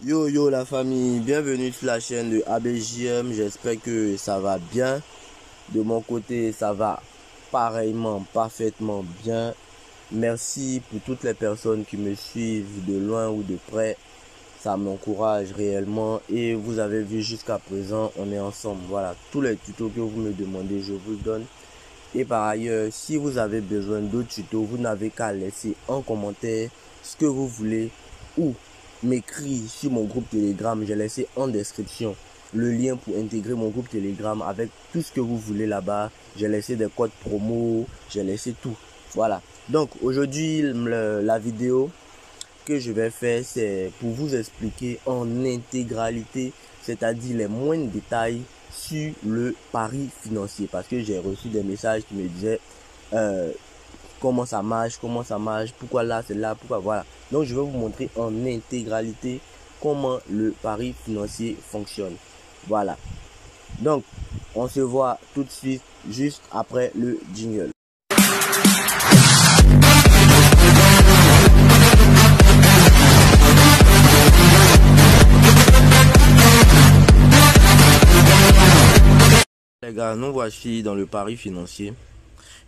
Yo yo la famille, bienvenue sur la chaîne de ABJM, j'espère que ça va bien. De mon côté, ça va pareillement, parfaitement bien. Merci pour toutes les personnes qui me suivent de loin ou de près. Ça m'encourage réellement et vous avez vu jusqu'à présent, on est ensemble. Voilà, tous les tutos que vous me demandez, je vous donne. Et par ailleurs, si vous avez besoin d'autres tutos, vous n'avez qu'à laisser en commentaire ce que vous voulez ou m'écrire sur mon groupe Telegram. J'ai laissé en description le lien pour intégrer mon groupe Telegram avec tout ce que vous voulez là-bas. J'ai laissé des codes promo, j'ai laissé tout. Voilà. Donc aujourd'hui, la vidéo que je vais faire, c'est pour vous expliquer en intégralité, c'est-à-dire les moindres détails sur le pari financier, parce que j'ai reçu des messages qui me disaient comment ça marche, pourquoi là, c'est là, pourquoi voilà. Donc je vais vous montrer en intégralité comment le pari financier fonctionne. Voilà. Donc on se voit tout de suite juste après le jingle. Les gars, nous voici dans le pari financier.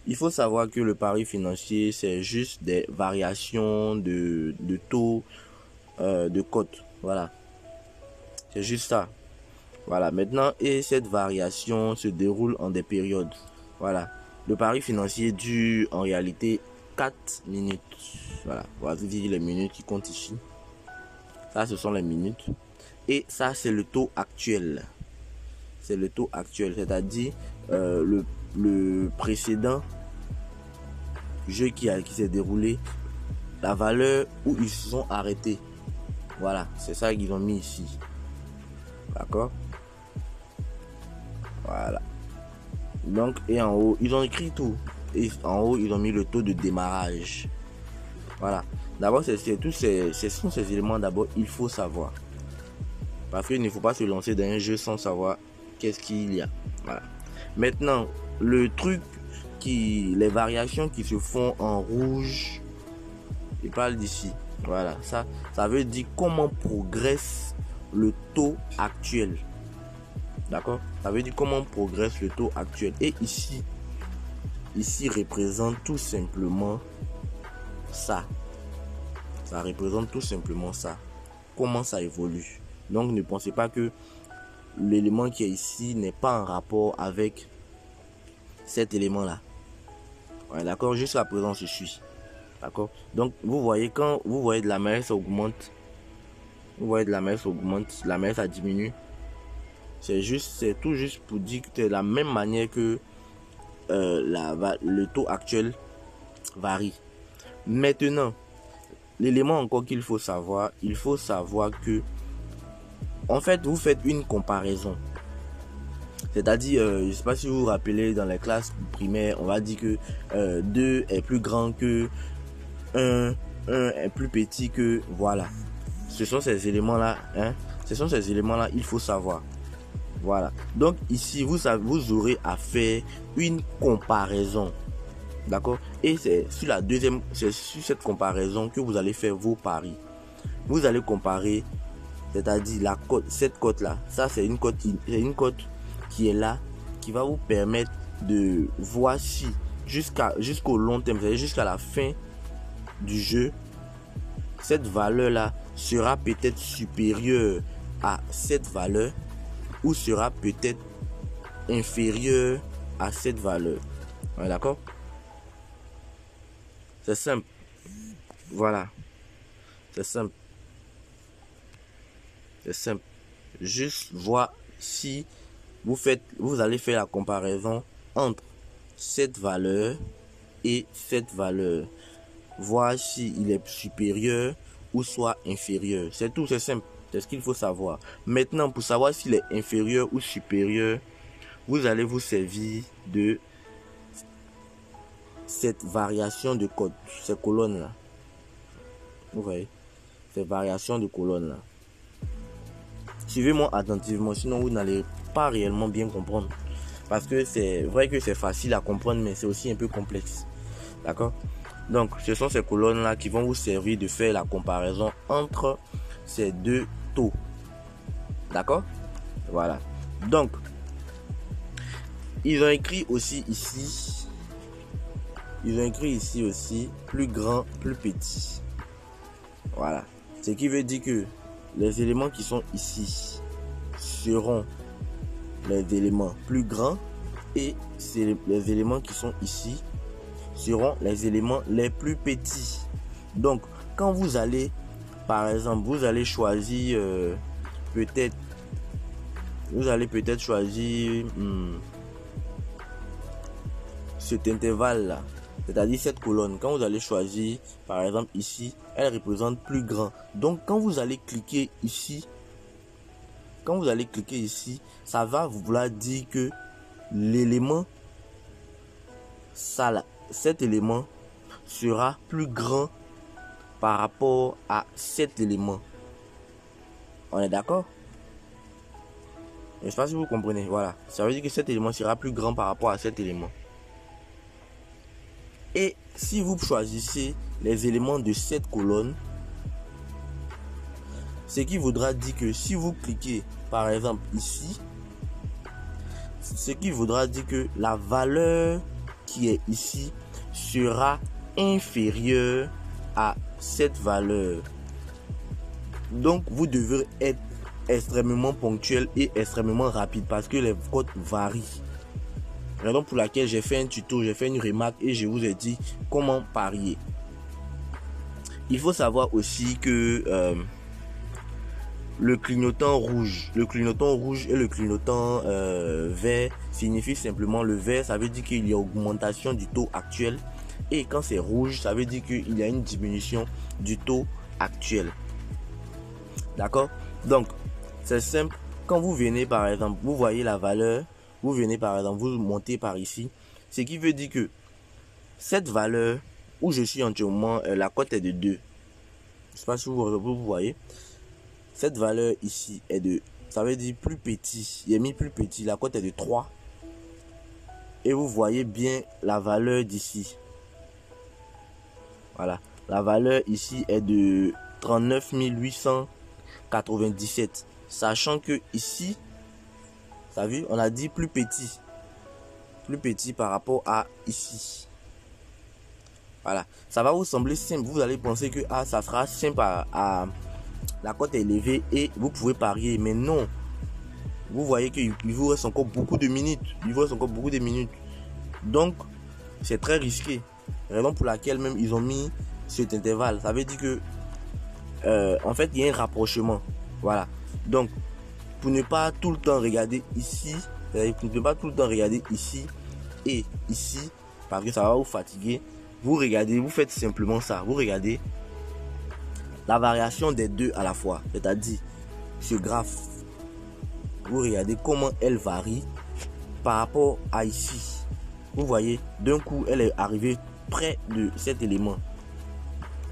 Il faut savoir que le pari financier, c'est juste des variations de taux, de cote. Voilà. C'est juste ça. Voilà. Maintenant, et cette variation se déroule en des périodes. Voilà. Le pari financier dure en réalité 4 minutes. Voilà. On va vous dire les minutes qui comptent ici. Ça, ce sont les minutes. Et ça, c'est le taux actuel. C'est le taux actuel, c'est-à-dire le précédent jeu qui s'est déroulé, la valeur où ils se sont arrêtés. Voilà, c'est ça qu'ils ont mis ici. D'accord? Voilà. Donc, et en haut, ils ont écrit tout. Et en haut, ils ont mis le taux de démarrage. Voilà. D'abord, ce sont ces éléments d'abord, il faut savoir. Parce qu'il ne faut pas se lancer dans un jeu sans savoir qu'est-ce qu'il y a. Voilà. Maintenant, le truc les variations qui se font en rouge, il parle d'ici. Voilà, ça veut dire comment progresse le taux actuel. D'accord? Ça veut dire comment progresse le taux actuel. Et ici représente tout simplement ça. Ça représente tout simplement ça. Comment ça évolue. Donc ne pensez pas que l'élément qui est ici n'est pas en rapport avec cet élément là. Ouais, d'accord, jusqu'à présent je suis. D'accord. Donc vous voyez, quand vous voyez de la mer ça augmente, la mer ça diminue. C'est tout juste pour dire que de la même manière que le taux actuel varie. Maintenant, l'élément encore qu'il faut savoir, que en fait vous faites une comparaison. C'est-à-dire, je ne sais pas si vous vous rappelez, dans les classes primaires, on va dire que 2 est plus grand que 1 est plus petit que, voilà. Ce sont ces éléments-là, hein. Ce sont ces éléments-là, il faut savoir. Voilà. Donc ici, vous aurez à faire une comparaison. D'accord? Et c'est sur cette comparaison que vous allez faire vos paris. Vous allez comparer, c'est-à-dire cette cote-là. Ça, c'est une cote qui est là, qui va vous permettre de voir si jusqu'au long terme, c'est-à-dire jusqu'à la fin du jeu, cette valeur là sera peut-être supérieure à cette valeur ou sera peut-être inférieure à cette valeur. Ouais, d'accord? C'est simple. Voilà. C'est simple. C'est simple. Juste voir si vous allez faire la comparaison entre cette valeur et cette valeur. Voir s'il est supérieur ou soit inférieur. C'est tout, c'est simple. C'est ce qu'il faut savoir. Maintenant, pour savoir s'il est inférieur ou supérieur, vous allez vous servir de cette variation de code, ces colonnes là. Vous voyez, ces variations de colonnes là. Suivez-moi attentivement, sinon vous n'allez pas réellement bien comprendre. Parce que c'est vrai que c'est facile à comprendre, mais c'est aussi un peu complexe. D'accord? Donc, ce sont ces colonnes-là qui vont vous servir de faire la comparaison entre ces deux taux. D'accord? Voilà. Donc, ils ont écrit aussi ici. Ils ont écrit ici aussi plus grand, plus petit. Voilà. Ce qui veut dire que les éléments qui sont ici seront les éléments plus grands et les éléments qui sont ici seront les éléments les plus petits. Donc, quand vous allez, par exemple, vous allez choisir peut-être choisir cet intervalle là, c'est-à-dire cette colonne. Quand vous allez choisir, par exemple ici, elle représente plus grand. Donc quand vous allez cliquer ici, ça va vouloir dire que l'élément, ça là, cet élément sera plus grand par rapport à cet élément. On est d'accord? Je ne sais pas si vous comprenez. Voilà. Ça veut dire que cet élément sera plus grand par rapport à cet élément. Et si vous choisissez les éléments de cette colonne, ce qui voudra dire que si vous cliquez par exemple ici, ce qui voudra dire que la valeur qui est ici sera inférieure à cette valeur. Donc vous devez être extrêmement ponctuel et extrêmement rapide parce que les codes varient. Raison pour laquelle j'ai fait un tuto, j'ai fait une remarque et je vous ai dit comment parier. Il faut savoir aussi que le clignotant rouge et le clignotant vert signifie simplement le vert, ça veut dire qu'il y a augmentation du taux actuel, et quand c'est rouge, ça veut dire qu'il y a une diminution du taux actuel. D'accord? Donc c'est simple. Quand vous venez par exemple, vous voyez la valeur, vous venez par exemple, vous montez par ici, ce qui veut dire que cette valeur où je suis entièrement, la cote est de 2. Je ne sais pas si vous voyez. Cette valeur ici est de, ça veut dire plus petit. Il est mis plus petit, la cote est de 3. Et vous voyez bien la valeur d'ici. Voilà. La valeur ici est de 39 897. Sachant que ici, ça vu, on a dit plus petit. Plus petit par rapport à ici. Voilà. Ça va vous sembler simple. Vous allez penser que ça sera simple à la cote est élevée et vous pouvez parier. Mais non. Vous voyez qu'il vous reste encore beaucoup de minutes. Donc, c'est très risqué. Raison pour laquelle même ils ont mis cet intervalle. Ça veut dire que en fait, il y a un rapprochement. Voilà. Donc, pour ne pas tout le temps regarder ici, et ici, parce que ça va vous fatiguer, vous regardez, vous faites simplement ça. Vous regardez la variation des deux à la fois, c'est-à-dire ce graphe. Vous regardez comment elle varie par rapport à ici. Vous voyez, d'un coup, elle est arrivée près de cet élément.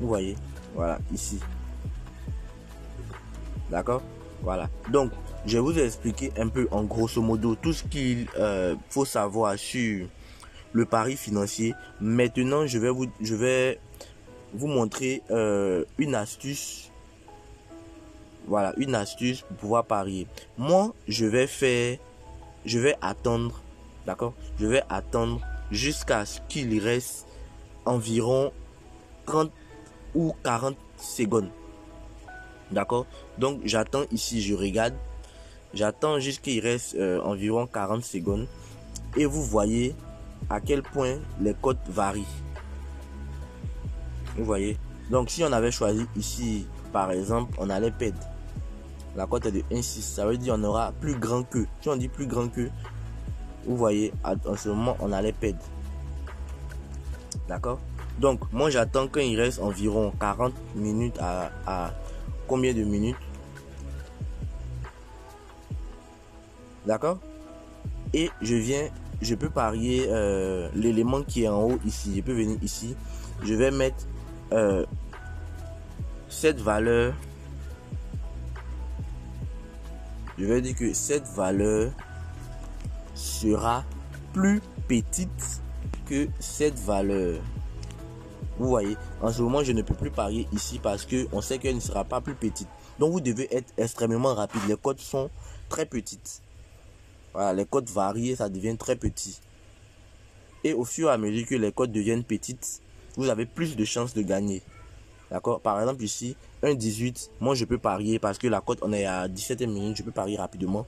Vous voyez, voilà, ici. D'accord? Voilà. Donc, je vous ai expliqué un peu en grosso modo tout ce qu'il faut savoir sur le pari financier. Maintenant, je vais vous montrer une astuce. Voilà, une astuce pour pouvoir parier. Moi, je vais attendre, d'accord? Je vais attendre jusqu'à ce qu'il reste environ 30 ou 40 secondes. D'accord? Donc, j'attends ici, je regarde. J'attends jusqu'il reste environ 40 secondes. Et vous voyez à quel point les cotes varient. Vous voyez? Donc, si on avait choisi ici, par exemple, on allait perdre. La cote est de 1,6. Ça veut dire on aura plus grand que. Si on dit plus grand que, vous voyez, en ce moment, on allait perdre. D'accord? Donc, moi, j'attends qu'il reste environ 40 minutes à combien de minutes? D'accord? Et je peux parier l'élément qui est en haut ici. Je peux venir ici. Je vais mettre cette valeur. Je vais dire que cette valeur sera plus petite que cette valeur. Vous voyez, en ce moment, je ne peux plus parier ici parce que on sait qu'elle ne sera pas plus petite. Donc, vous devez être extrêmement rapide. Les cotes sont très petites. Voilà, les cotes varient, ça devient très petit. Et au fur et à mesure que les cotes deviennent petites, vous avez plus de chances de gagner. D'accord? Par exemple, ici, 1,18, moi je peux parier parce que la cote, on est à 17e minute, je peux parier rapidement.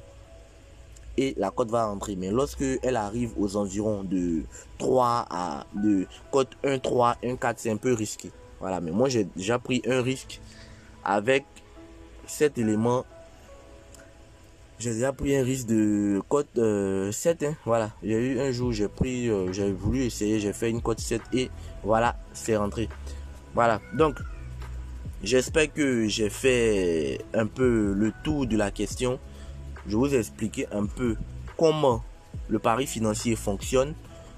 Et la cote va rentrer. Mais lorsque elle arrive aux environs de 3 à de cote 1,3, 1,4, c'est un peu risqué. Voilà, mais moi j'ai déjà pris un risque avec cet élément. J'ai déjà pris un risque de cote 7. Hein, voilà, j'ai eu un jour, j'ai voulu essayer, j'ai fait une cote 7 et voilà, c'est rentré. Voilà, donc j'espère que j'ai fait un peu le tour de la question. Je vous ai expliqué un peu comment le pari financier fonctionne.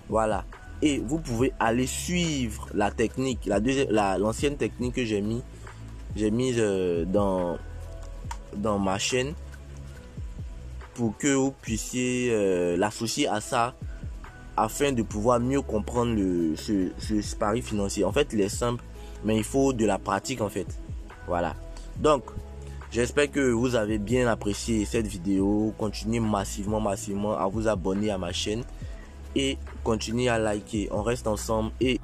Voilà. Et vous pouvez aller suivre la technique, l'ancienne technique que j'ai mise dans ma chaîne pour que vous puissiez l'associer à ça afin de pouvoir mieux comprendre ce pari financier. En fait, il est simple, mais il faut de la pratique en fait. Voilà. Donc, j'espère que vous avez bien apprécié cette vidéo. Continuez massivement à vous abonner à ma chaîne et continuez à liker. On reste ensemble et